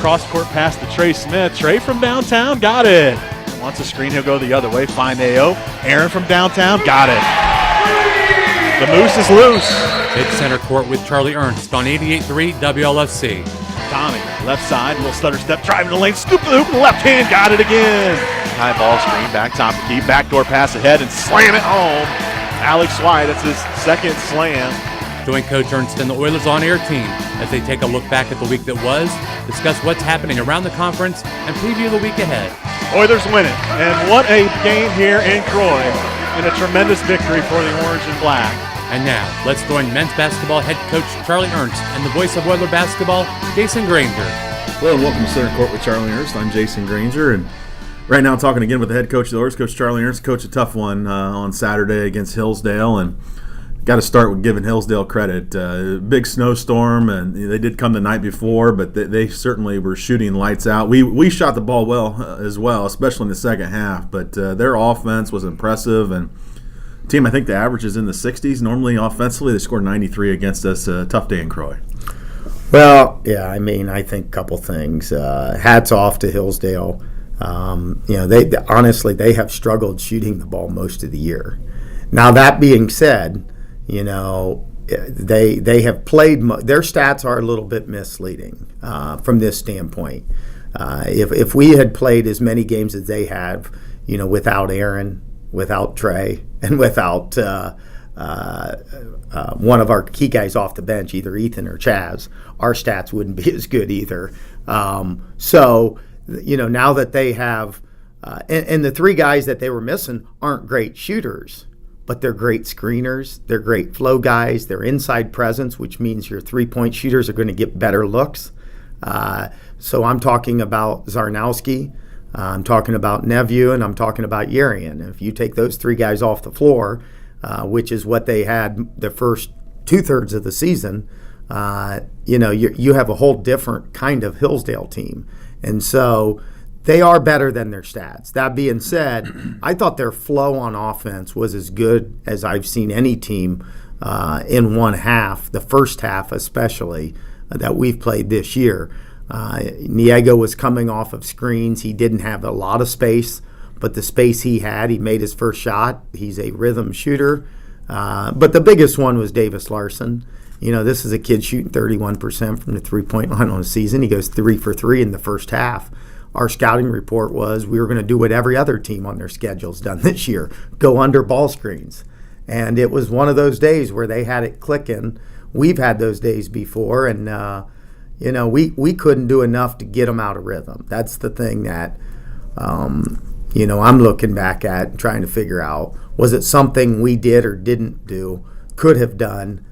cross-court pass to Trey Smith. Trey from downtown, got it. Wants a screen, he'll go the other way. Find AO. Aaron from downtown, got it. The Moose is loose. Hit center court with Charlie Ernst on 88.3 WLFC. Tommy, left side, little stutter step, driving the lane, scoop the hoop, left hand, got it again. High ball screen, back top of the key, backdoor pass ahead, and slam it home. Alex White, that's his second slam. Join Coach Ernst and the Oilers on-air team as they take a look back at the week that was, discuss what's happening around the conference, and preview the week ahead. Oilers win it, and what a game here in Croy, and a tremendous victory for the Orange and Black. And now, let's join men's basketball head coach Charlie Ernst and the voice of Oiler basketball, Jason Granger. Hello and welcome to Center Court with Charlie Ernst. I'm Jason Granger, and right now talking again with the head coach of the Oilers, Coach Charlie Ernst. Coach, a tough one on Saturday against Hillsdale, and got to start with giving Hillsdale credit. Big snowstorm, and they did come the night before, but they certainly were shooting lights out. We shot the ball well as well, especially in the second half, but their offense was impressive, and team, I think the average is in the 60s. Normally, offensively, they scored 93 against us. Tough day in Croy. Well, yeah, I mean, I think a couple things. Hats off to Hillsdale. They honestly, they have struggled shooting the ball most of the year. Now, that being said, they have played. Their stats are a little bit misleading from this standpoint. If we had played as many games as they have, without Aaron, without Trey, and without one of our key guys off the bench, either Ethan or Chaz, our stats wouldn't be as good either. So, now that they have, and the three guys that they were missing aren't great shooters, but they're great screeners, they're great flow guys, they're inside presence, which means your three-point shooters are going to get better looks. So I'm talking about Zarnowski, I'm talking about Nevue, and I'm talking about Yerian. If you take those three guys off the floor, which is what they had the first two-thirds of the season, you have a whole different kind of Hillsdale team. And so they are better than their stats. That being said, I thought their flow on offense was as good as I've seen any team in one half, the first half especially, that we've played this year. Niego was coming off of screens. He didn't have a lot of space, but the space he had, he made his first shot. He's a rhythm shooter. But the biggest one was Davis Larson. This is a kid shooting 31% from the three-point line on the season. He goes 3 for 3 in the first half. Our scouting report was we were going to do what every other team on their schedule's done this year, go under ball screens. And it was one of those days where they had it clicking. We've had those days before, and we couldn't do enough to get them out of rhythm. That's the thing that, I'm looking back at and trying to figure out, was it something we did or didn't do, could have done?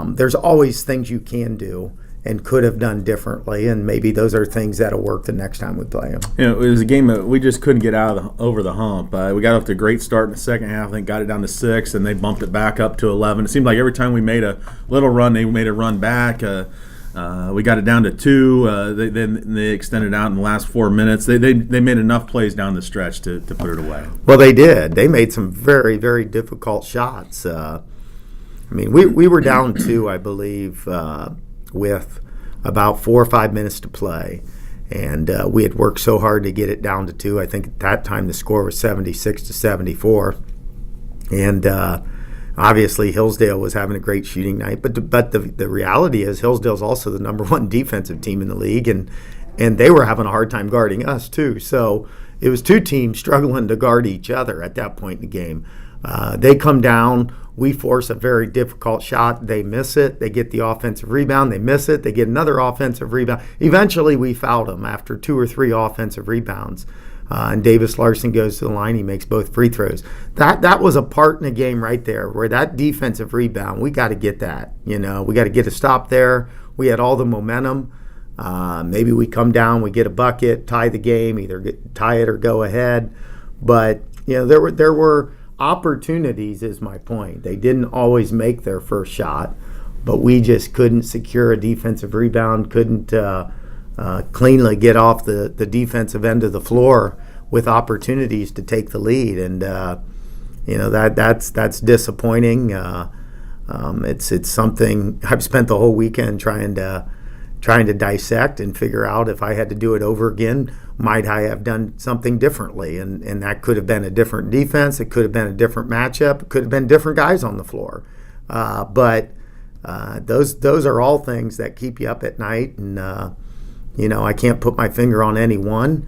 There's always things you can do and could have done differently, and maybe those are things that'll work the next time we play them. It was a game that we just couldn't get over the hump. We got off to a great start in the second half. I think got it down to 6, and they bumped it back up to 11. It seemed like every time we made a little run, they made a run back. We got it down to 2. Then they extended out in the last 4 minutes. They made enough plays down the stretch to put it away. Well, they did. They made some very, very difficult shots. We were down 2, I believe, with about 4 or 5 minutes to play. And we had worked so hard to get it down to 2. I think at that time the score was 76-74. And obviously Hillsdale was having a great shooting night. But the reality is Hillsdale's also the number 1 defensive team in the league. And they were having a hard time guarding us too. So it was 2 teams struggling to guard each other at that point in the game. They come down. We force a very difficult shot. They miss it. They get the offensive rebound. They miss it. They get another offensive rebound. Eventually, we fouled them after 2 or 3 offensive rebounds. And Davis Larson goes to the line. He makes both free throws. That was a part in the game right there where that defensive rebound, we got to get that. We got to get a stop there. We had all the momentum. Maybe we come down, we get a bucket, tie the game, either tie it or go ahead. But, there were opportunities is my point. They didn't always make their first shot, but we just couldn't secure a defensive rebound, couldn't cleanly get off the defensive end of the floor with opportunities to take the lead. And, that's disappointing. It's something I've spent the whole weekend trying trying to dissect and figure out if I had to do it over again, might I have done something differently? And that could have been a different defense. It could have been a different matchup. It could have been different guys on the floor. But those are all things that keep you up at night. And, I can't put my finger on any one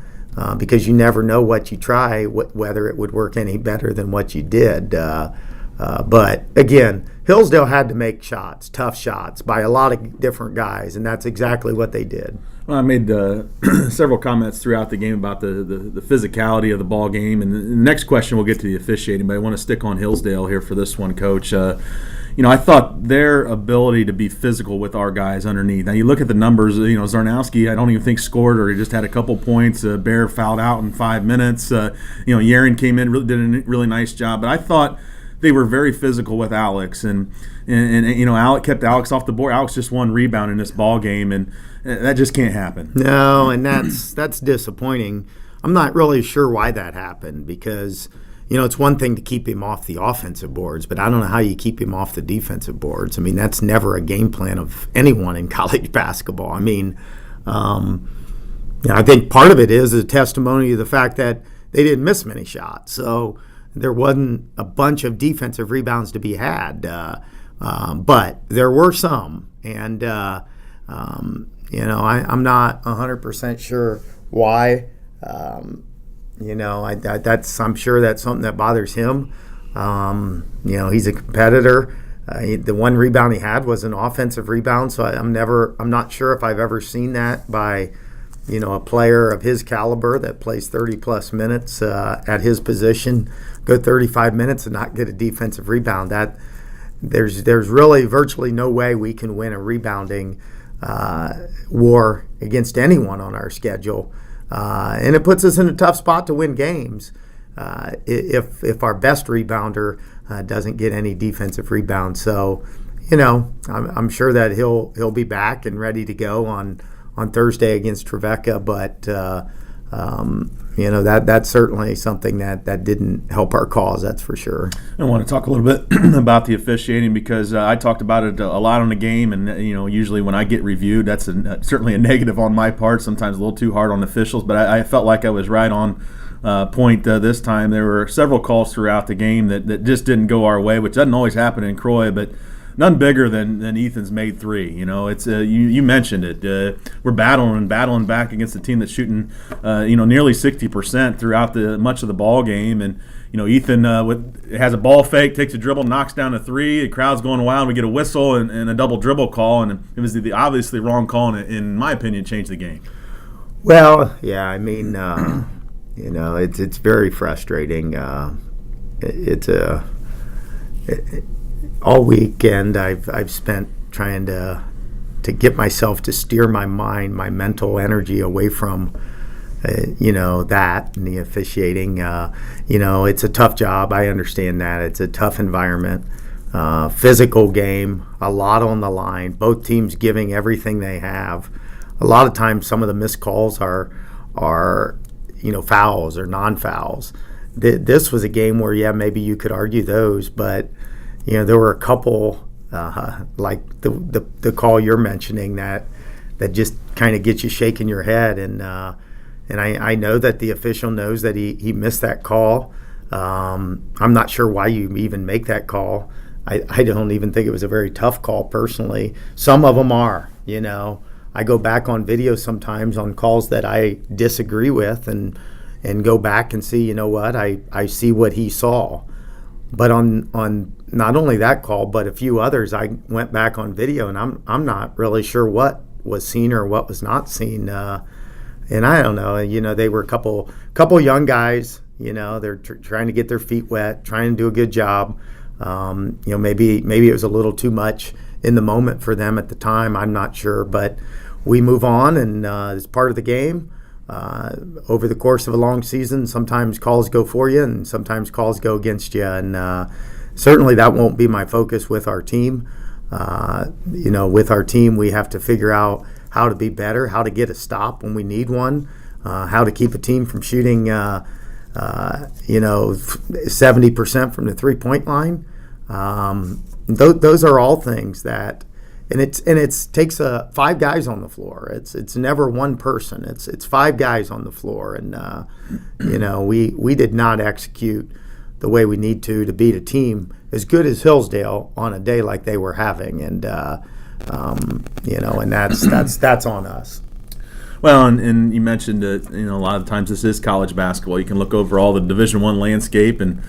because you never know what you try, whether it would work any better than what you did. But again, Hillsdale had to make shots, tough shots, by a lot of different guys, and that's exactly what they did. Well, I made several comments throughout the game about the physicality of the ball game, and the next question we'll get to the officiating, but I want to stick on Hillsdale here for this one, Coach. I thought their ability to be physical with our guys underneath. Now, you look at the numbers, Zarnowski, I don't even think scored, or he just had a couple points. Bear fouled out in 5 minutes. Yaron came in, did a really nice job. But I thought they were very physical with Alex, and Alec kept Alex off the board. Alex just won rebound in this ball game, and that just can't happen. No, and that's disappointing. I'm not really sure why that happened because it's one thing to keep him off the offensive boards, but I don't know how you keep him off the defensive boards. I mean, that's never a game plan of anyone in college basketball. I mean, I think part of it is a testimony of the fact that they didn't miss many shots. So there wasn't a bunch of defensive rebounds to be had, but there were some. And, I'm not 100% sure why. I'm sure that's something that bothers him. He's a competitor. The one rebound he had was an offensive rebound, so I'm not sure if I've ever seen that by, a player of his caliber that plays 30-plus minutes at his position, go 35 minutes and not get a defensive rebound. That there's really virtually no way we can win a rebounding war against anyone on our schedule. And it puts us in a tough spot to win games if our best rebounder doesn't get any defensive rebounds. So, I'm sure that he'll be back and ready to go on Thursday against Trevecca, but that's certainly something that didn't help our cause, that's for sure. I want to talk a little bit about the officiating because I talked about it a lot on the game, and usually when I get reviewed, that's certainly a negative on my part, sometimes a little too hard on officials, but I felt like I was right on point this time. There were several calls throughout the game that just didn't go our way, which doesn't always happen in Croy, but none bigger than Ethan's made three. It's you mentioned it. We're battling back against a team that's shooting, nearly 60% throughout much of the ball game, and Ethan has a ball fake, takes a dribble, knocks down a three. The crowd's going wild. We get a whistle and a double dribble call, and it was the obviously wrong call, and in my opinion, changed the game. Well, yeah, I mean, it's very frustrating. All weekend I've spent trying to get myself to steer my mind, my mental energy away from that and the officiating. It's a tough job. I understand that. It's a tough environment. Physical game, a lot on the line. Both teams giving everything they have. A lot of times some of the missed calls are fouls or non-fouls. This was a game where, maybe you could argue those, but there were a couple, like the call you're mentioning that just kind of gets you shaking your head. And I know that the official knows that he missed that call. I'm not sure why you even make that call. I don't even think it was a very tough call personally. Some of them are, I go back on video sometimes on calls that I disagree with and go back and see, I see what he saw. But on not only that call, but a few others, I went back on video, and I'm not really sure what was seen or what was not seen. And I don't know. They were a couple young guys. They're trying to get their feet wet, trying to do a good job. Maybe it was a little too much in the moment for them at the time. I'm not sure, but we move on, and it's part of the game. Over the course of a long season, sometimes calls go for you and sometimes calls go against you, and certainly that won't be my focus with our team. With our team, we have to figure out how to be better, how to get a stop when we need one, how to keep a team from shooting 70% from the three-point line. Those are all things that and it takes 5 guys on the floor. It's never one person. It's 5 guys on the floor, and we did not execute the way we need to beat a team as good as Hillsdale on a day like they were having, and and that's on us. Well, and you mentioned that a lot of times this is college basketball. You can look over all the Division I landscape, and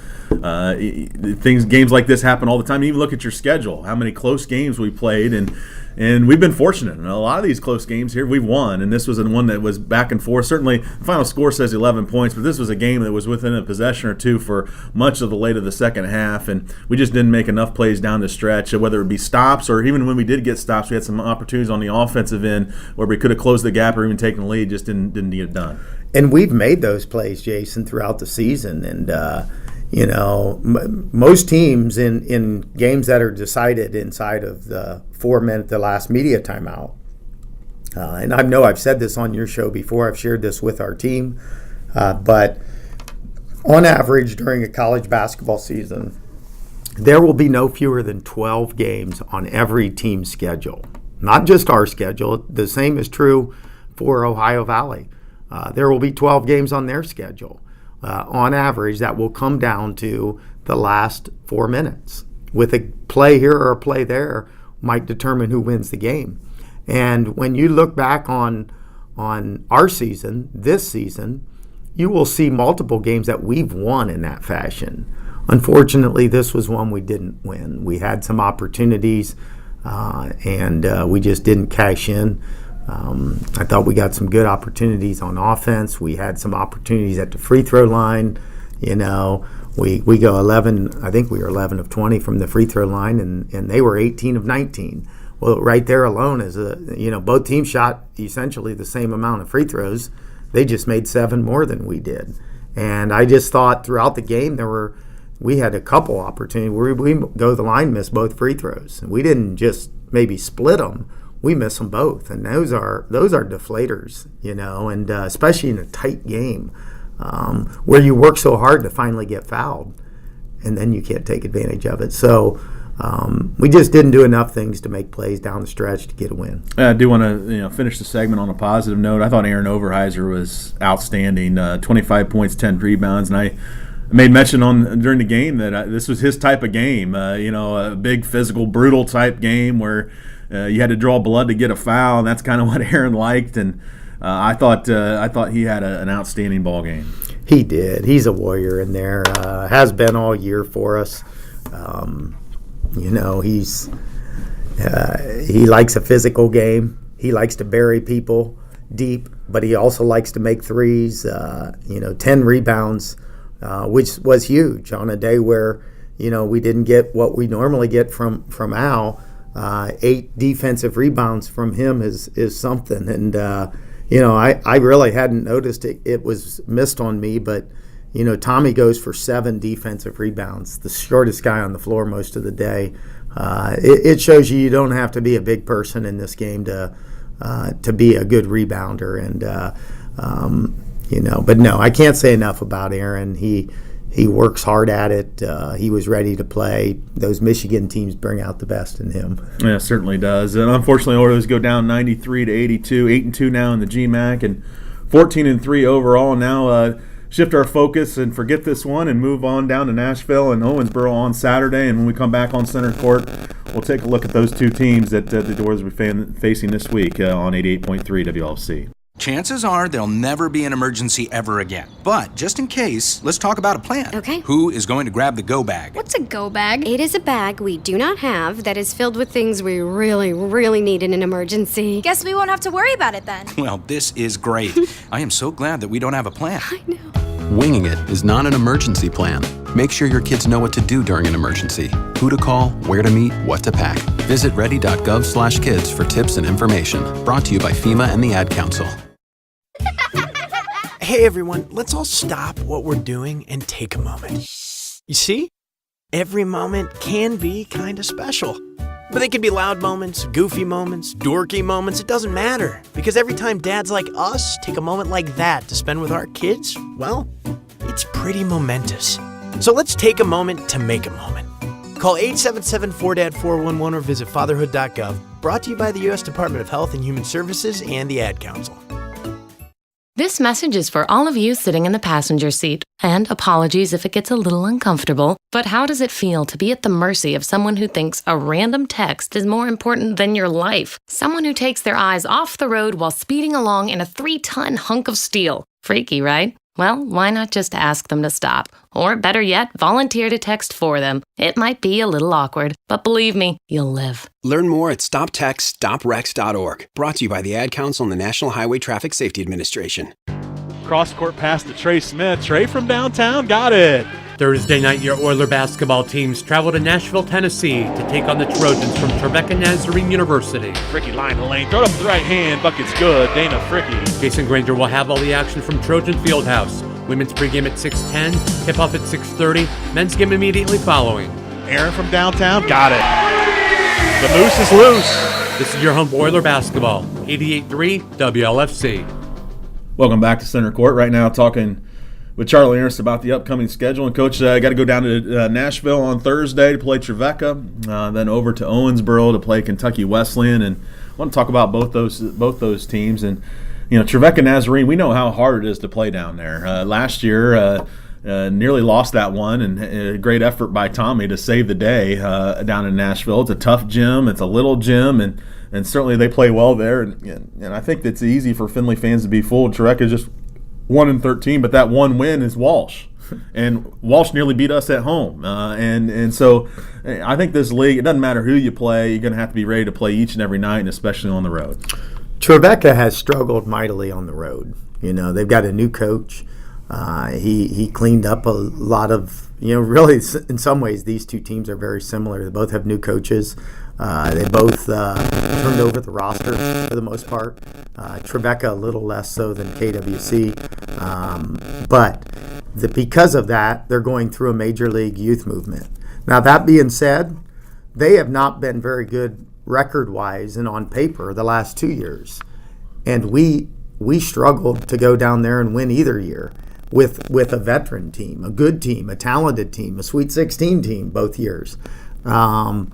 games like this happen all the time. You even look at your schedule, how many close games we played, and we've been fortunate. In a lot of these close games here, we've won, and this was one that was back and forth. Certainly, the final score says 11 points, but this was a game that was within a possession or two for much of the late of the second half, and we just didn't make enough plays down the stretch, whether it be stops or even when we did get stops, we had some opportunities on the offensive end where we could have closed the gap or even taken the lead, just didn't get it done. And we've made those plays, Jason, throughout the season, and most teams in games that are decided inside of the 4 minute, the last media timeout, and I know I've said this on your show before, I've shared this with our team, but on average during a college basketball season, there will be no fewer than 12 games on every team's schedule. Not just our schedule, the same is true for Ohio Valley. There will be 12 games on their schedule. On average, that will come down to the last 4 minutes. With a play here or a play there might determine who wins the game. And when you look back on our season, this season, you will see multiple games that we've won in that fashion. Unfortunately, this was one we didn't win. We had some opportunities, and we just didn't cash in. I thought we got some good opportunities on offense. We had some opportunities at the free throw line. We go 11. I think we were 11 of 20 from the free throw line, and they were 18 of 19. Well, right there alone is both teams shot essentially the same amount of free throws. They just made 7 more than we did. And I just thought throughout the game we had a couple opportunities where we go to the line, miss both free throws. And we didn't just maybe split them. We miss them both, and those are deflators, and especially in a tight game where you work so hard to finally get fouled, and then you can't take advantage of it. So we just didn't do enough things to make plays down the stretch to get a win. I do want to finish the segment on a positive note. I thought Aaron Overheiser was outstanding, 25 points, 10 rebounds, and I made mention during the game that this was his type of game, a big physical, brutal type game where you had to draw blood to get a foul, and that's kind of what Aaron liked. And I thought he had an outstanding ball game. He did. He's a warrior in there. Has been all year for us. He likes a physical game. He likes to bury people deep, but he also likes to make threes. 10 rebounds, which was huge on a day where we didn't get what we normally get from Al. 8 defensive rebounds from him is something, and I really hadn't noticed it. It was missed on me, but Tommy goes for 7 defensive rebounds, the shortest guy on the floor most of the day. It shows you don't have to be a big person in this game to be a good rebounder, and But no, I can't say enough about Aaron. He works hard at it. He was ready to play. Those Michigan teams bring out the best in him. Yeah, it certainly does. And unfortunately, Oilers go down 93 to 82, 8-2 now in the GMAC, and 14-3 overall. Now shift our focus and forget this one and move on down to Nashville and Owensboro on Saturday. And when we come back on Center Court, we'll take a look at those 2 teams that the Oilers will be facing this week on 88.3 WLC. Chances are there'll never be an emergency ever again. But just in case, let's talk about a plan. Okay. Who is going to grab the go bag? What's a go bag? It is a bag we do not have that is filled with things we really, really need in an emergency. Guess we won't have to worry about it then. Well, this is great. I am so glad that we don't have a plan. I know. Winging it is not an emergency plan. Make sure your kids know what to do during an emergency, who to call, where to meet, what to pack. Visit ready.gov/kids for tips and information. Brought to you by FEMA and the Ad Council. Hey everyone, let's all stop what we're doing and take a moment. You see? Every moment can be kind of special. But they can be loud moments, goofy moments, dorky moments, it doesn't matter. Because every time dads like us take a moment like that to spend with our kids, well, it's pretty momentous. So let's take a moment to make a moment. Call 877-4DAD-411 or visit fatherhood.gov. brought to you by the U.S. Department of Health and Human Services and the Ad Council. This message is for all of you sitting in the passenger seat. And apologies if it gets a little uncomfortable, but how does it feel to be at the mercy of someone who thinks a random text is more important than your life? Someone who takes their eyes off the road while speeding along in a 3-ton hunk of steel. Freaky, right? Well, why not just ask them to stop? Or better yet, volunteer to text for them. It might be a little awkward, but believe me, you'll live. Learn more at stoptextstoprex.org. Brought to you by the Ad Council and the National Highway Traffic Safety Administration. Cross-court pass to Trey Smith. Trey from downtown, got it. Thursday night, your Oiler basketball teams travel to Nashville, Tennessee to take on the Trojans from Trevecca Nazarene University. Fricky line the lane, throw it up with the right hand, bucket's good. Dana Fricky. Jason Granger will have all the action from Trojan Fieldhouse. Women's pregame at 6:10, tip-off at 6:30, men's game immediately following. Aaron from downtown, got it. The moose is loose. This is your home for Oiler basketball, 88.3 WLFC. Welcome back to Center Court. Right now talking with Charlie Ernst about the upcoming schedule. And Coach, got to go down to Nashville on Thursday to play Trevecca, then over to Owensboro to play Kentucky Wesleyan. And I want to talk about both those teams. And Trevecca Nazarene, we know how hard it is to play down there. Last year, nearly lost that one, and a great effort by Tommy to save the day down in Nashville. It's a tough gym. It's a little gym, and certainly they play well there. And I think it's easy for Findlay fans to be fooled. Trevecca just 1-13, but that one win is Walsh. And Walsh nearly beat us at home. And so I think this league, it doesn't matter who you play, you're going to have to be ready to play each and every night, and especially on the road. Trevecca has struggled mightily on the road. They've got a new coach. He cleaned up a lot of, really in some ways these two teams are very similar. They both have new coaches. They both turned over the roster for the most part. Trevecca a little less so than KWC. But because of that, they're going through a major league youth movement. Now, that being said, they have not been very good record-wise and on paper the last 2 years. And we struggled to go down there and win either year with a veteran team, a good team, a talented team, a Sweet 16 team both years. So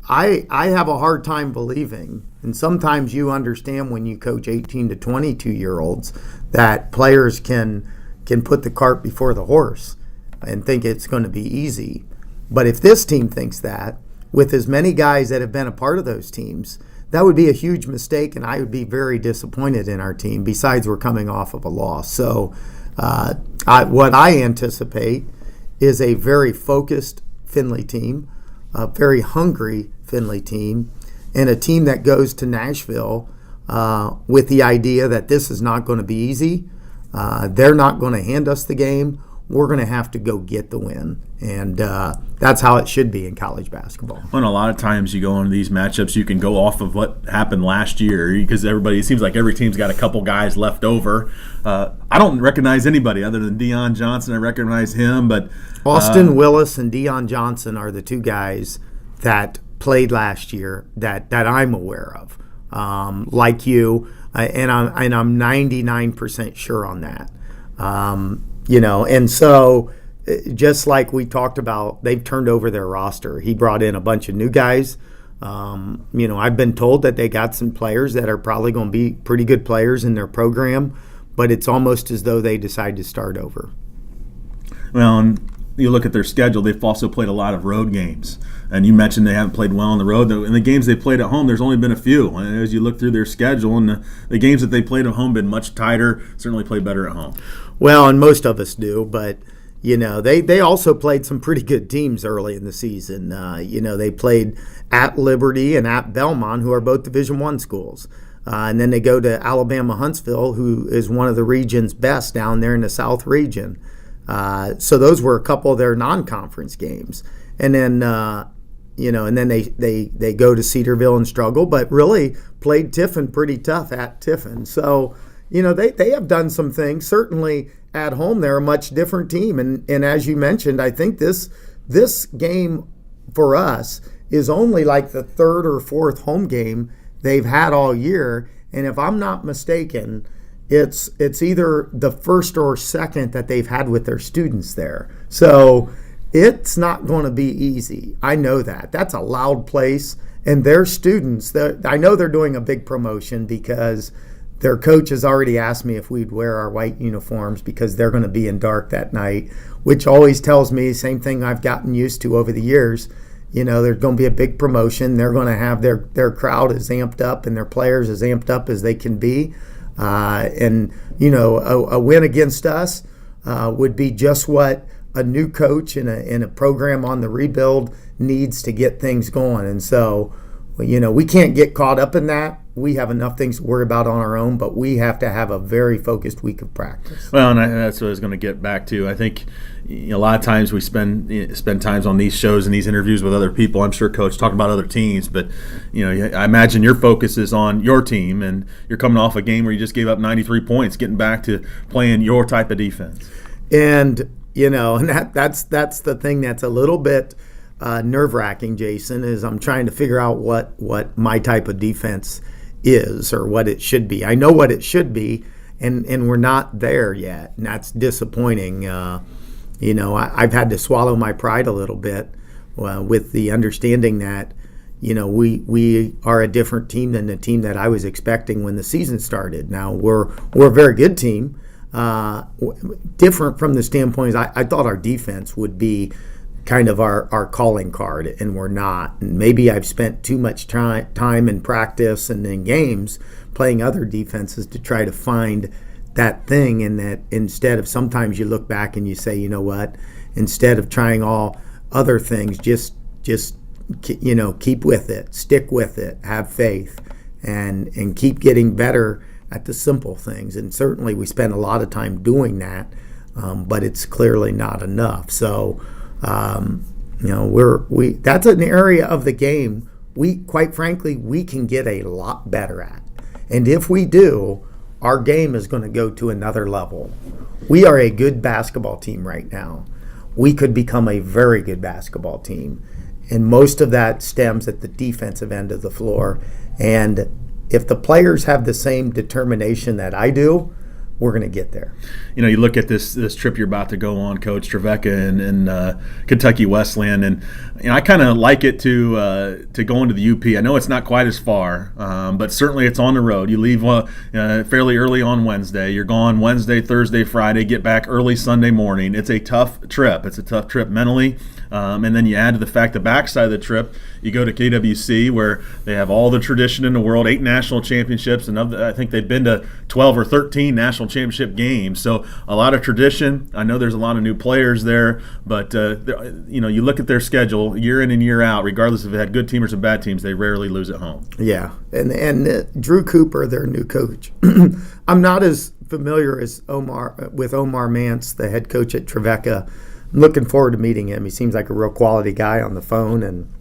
I have a hard time believing, and sometimes you understand when you coach 18 to 22-year-olds that players can put the cart before the horse and think it's going to be easy. But if this team thinks that, with as many guys that have been a part of those teams, that would be a huge mistake, and I would be very disappointed in our team, besides we're coming off of a loss. So what I anticipate is a very focused Findlay team, a very hungry Findlay team, and a team that goes to Nashville with the idea that this is not going to be easy. They're not going to hand us the game. We're going to have to go get the win. And that's how it should be in college basketball. And a lot of times you go into these matchups, you can go off of what happened last year because it seems like every team's got a couple guys left over. I don't recognize anybody other than Deion Johnson. I recognize him, but Austin Willis and Deion Johnson are the two guys that played last year that I'm aware of, like you, and I'm 99% sure on that. And so just like we talked about, they've turned over their roster. He brought in a bunch of new guys. I've been told that they got some players that are probably going to be pretty good players in their program, but it's almost as though they decide to start over. Well, and you look at their schedule, they've also played a lot of road games. And you mentioned they haven't played well on the road. In the games they played at home, there's only been a few. And as you look through their schedule, and the games that they played at home been much tighter, certainly play better at home. Well, and most of us do, but they also played some pretty good teams early in the season. They played at Liberty and at Belmont, who are both Division I schools. And then they go to Alabama Huntsville, who is one of the region's best down there in the South region. So those were a couple of their non-conference games. And then and then they go to Cedarville and struggle, but really played Tiffin pretty tough at Tiffin. So, they have done some things. Certainly at home, they're a much different team. And as you mentioned, I think this game for us is only like the third or fourth home game they've had all year. And if I'm not mistaken, it's either the first or second that they've had with their students there. So It's not going to be easy. I know that. That's a loud place. And their students, I know they're doing a big promotion because their coach has already asked me if we'd wear our white uniforms because they're going to be in dark that night, which always tells me, same thing I've gotten used to over the years, there's going to be a big promotion. They're going to have their crowd as amped up and their players as amped up as they can be. And a win against us would be just what a new coach in a program on the rebuild needs to get things going. And so, we can't get caught up in that. We have enough things to worry about on our own, but we have to have a very focused week of practice. Well, and that's what I was going to get back to. I think a lot of times we spend times on these shows and these interviews with other people. I'm sure, Coach, talking about other teams, but I imagine your focus is on your team, and you're coming off a game where you just gave up 93 points, getting back to playing your type of defense. And and that's the thing that's a little bit nerve-wracking, Jason, is I'm trying to figure out what my type of defense is or what it should be. I know what it should be, and we're not there yet, and that's disappointing. I've had to swallow my pride a little bit with the understanding that we are a different team than the team that I was expecting when the season started. Now we're a very good team, different from the standpoint is I thought our defense would be kind of our calling card, and we're not. And maybe I've spent too much time in practice and in games playing other defenses to try to find that thing, and that instead of sometimes you look back and you say, you know what, instead of trying all other things, just keep with it, stick with it, have faith, and keep getting better at the simple things. And certainly we spend a lot of time doing that, but it's clearly not enough. So that's an area of the game quite frankly we can get a lot better at, and if we do, our game is going to go to another level. We are a good basketball team right now. We could become a very good basketball team, and most of that stems at the defensive end of the floor. And if the players have the same determination that I do, we're going to get there. You look at this trip you're about to go on, Coach, Trevecca and Kentucky Wesleyan, and I kind of like it to go into the UP. I know it's not quite as far, but certainly it's on the road. You leave fairly early on Wednesday. You're gone Wednesday, Thursday, Friday, get back early Sunday morning. It's a tough trip. It's a tough trip mentally. And then you add to the fact the backside of the trip, you go to KWC where they have all the tradition in the world, 8 national championships, and I think they've been to 12 or 13 national championship games. So a lot of tradition. I know there's a lot of new players there, but you look at their schedule year in and year out, regardless if they had good teams or bad teams, they rarely lose at home. Yeah, and Drew Cooper, their new coach. I'm not as familiar as Omar Mance, the head coach at Trevecca. I'm looking forward to meeting him. He seems like a real quality guy on the phone, and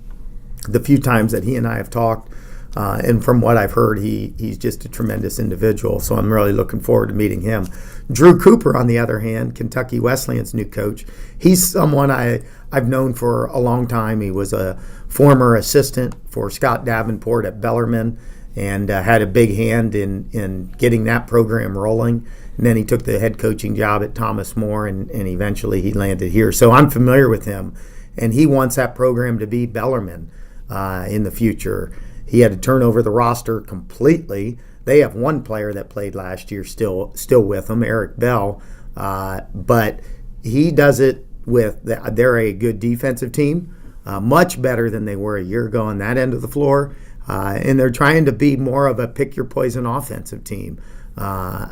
the few times that he and I have talked, and from what I've heard, he's just a tremendous individual. So I'm really looking forward to meeting him. Drew Cooper, on the other hand, Kentucky Wesleyan's new coach, he's someone I've known for a long time. He was a former assistant for Scott Davenport at Bellarmine, and had a big hand in getting that program rolling. And then he took the head coaching job at Thomas More, and eventually he landed here. So I'm familiar with him, and he wants that program to be Bellarmine in the future. He had to turn over the roster completely. They have one player that played last year still with them, Eric Bell, but he does it with they're a good defensive team, much better than they were a year ago on that end of the floor, and they're trying to be more of a pick your poison offensive team.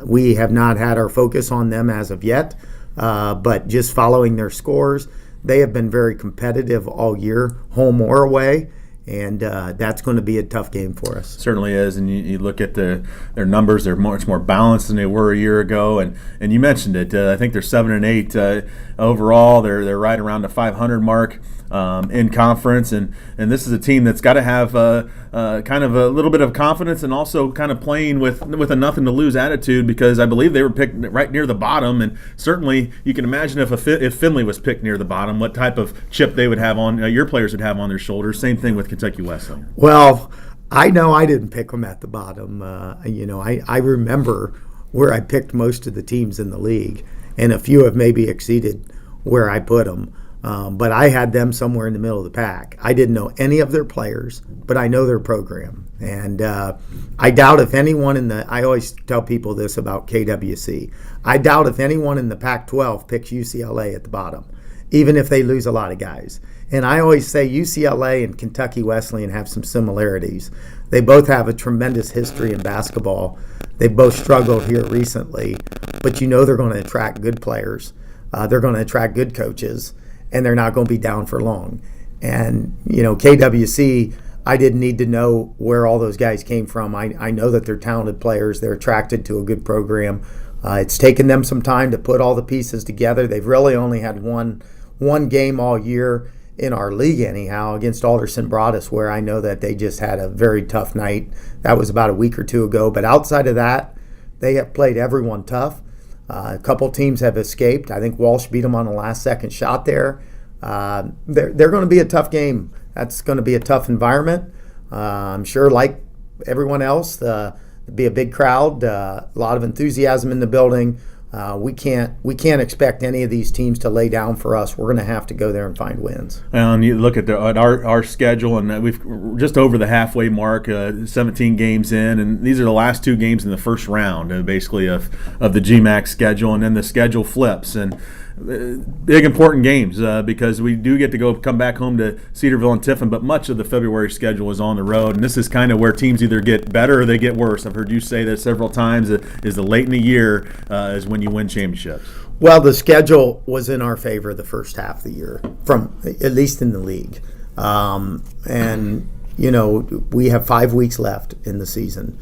We have not had our focus on them as of yet, but just following their scores, they have been very competitive all year, home or away, and that's going to be a tough game for us. Certainly is, and you look at their numbers; they're much more balanced than they were a year ago. And you mentioned it. I think they're 7-8 overall. They're right around the 500 mark in conference, and this is a team that's got to have kind of a little bit of confidence, and also kind of playing with a nothing to lose attitude, because I believe they were picked right near the bottom, and certainly you can imagine if Findlay was picked near the bottom, what type of chip they would have on your players would have on their shoulders. Same thing with Kentucky Wesleyan. Well, I know I didn't pick them at the bottom. I remember where I picked most of the teams in the league, and a few have maybe exceeded where I put them. But I had them somewhere in the middle of the pack. I didn't know any of their players, but I know their program. And I doubt if anyone I always tell people this about KWC, I doubt if anyone in the Pac-12 picks UCLA at the bottom, even if they lose a lot of guys. And I always say UCLA and Kentucky Wesleyan have some similarities. They both have a tremendous history in basketball. They both struggled here recently, but they're going to attract good players. They're going to attract good coaches, and they're not going to be down for long. And, KWC, I didn't need to know where all those guys came from. I know that they're talented players. They're attracted to a good program. It's taken them some time to put all the pieces together. They've really only had one game all year in our league anyhow against Alderson Broadus, where I know that they just had a very tough night. That was about a week or two ago. But outside of that, they have played everyone tough. A couple teams have escaped. I think Walsh beat them on a last-second shot there. They're going to be a tough game. That's going to be a tough environment. I'm sure, like everyone else, there'll be a big crowd, a lot of enthusiasm in the building. We can't expect any of these teams to lay down for us. We're going to have to go there and find wins. And you look at our schedule, and we're just over the halfway mark, 17 games in, and these are the last 2 games in the first round, basically of the GMAC schedule, and then the schedule flips. And big important games because we do get to come back home to Cedarville and Tiffin, but much of the February schedule is on the road, and this is kind of where teams either get better or they get worse. I've heard you say that several times. Is the late in the year is when you win championships. Well, the schedule was in our favor the first half of the year, from at least in the league, and we have 5 weeks left in the season,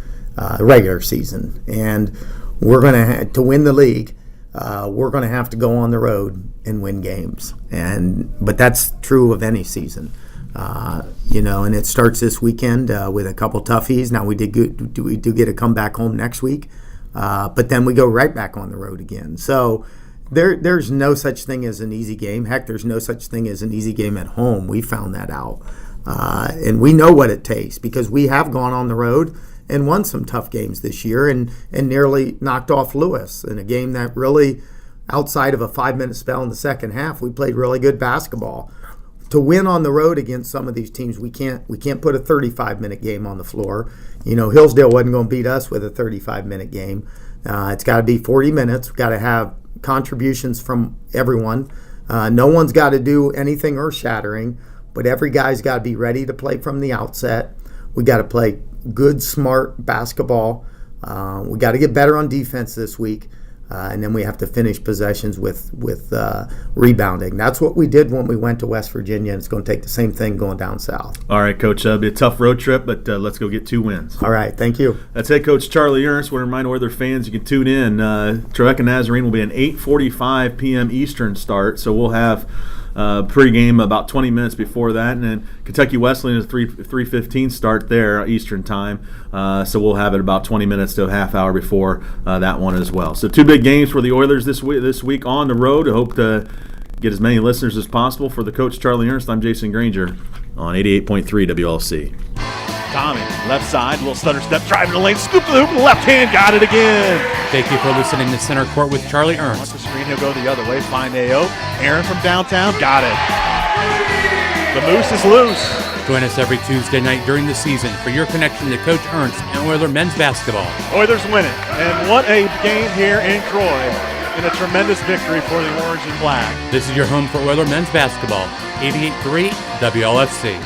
regular season, and we're going to win the league. We're going to have to go on the road and win games, but that's true of any season, and it starts this weekend with a couple toughies. Now we do get to come back home next week, but then we go right back on the road again. So there's no such thing as an easy game. Heck, there's no such thing as an easy game at home. We found that out, and we know what it takes because we have gone on the road and won some tough games this year and nearly knocked off Lewis in a game that really, outside of a 5-minute spell in the second half, we played really good basketball. To win on the road against some of these teams, we can't put a 35-minute game on the floor. Hillsdale wasn't going to beat us with a 35-minute game. It's got to be 40 minutes. We've got to have contributions from everyone. No one's got to do anything earth-shattering, but every guy's got to be ready to play from the outset. We got to play good, smart basketball. We got to get better on defense this week, and then we have to finish possessions with rebounding. That's what we did when we went to West Virginia, and it's going to take the same thing going down south. All right, Coach. It'll be a tough road trip, but let's go get 2 wins. All right, thank you. That's head coach Charlie Ernst. I want to remind Oilers fans you can tune in. Trevecca Nazarene will be an 8:45 p.m. Eastern start, so we'll have pregame about 20 minutes before that, and then Kentucky Wesleyan is a 3:15 start there Eastern time, so we'll have it about 20 minutes to a half hour before that one as well. So 2 big games for the Oilers this week on the road. I hope to get as many listeners as possible. For the coach Charlie Ernst, I'm Jason Granger on 88.3 WLC. Tommy, left side, little stutter step, driving the lane, scoop the hoop, left hand, got it again. Thank you for listening to Center Court with Charlie Ernst. Once the screen, he'll go the other way, find A.O. Aaron from downtown, got it. The Moose is loose. Join us every Tuesday night during the season for your connection to Coach Ernst and Oilers men's basketball. Oilers win it, and what a game here in Troy, and a tremendous victory for the Orange and Black. This is your home for Oilers men's basketball, 88.3 WLFC.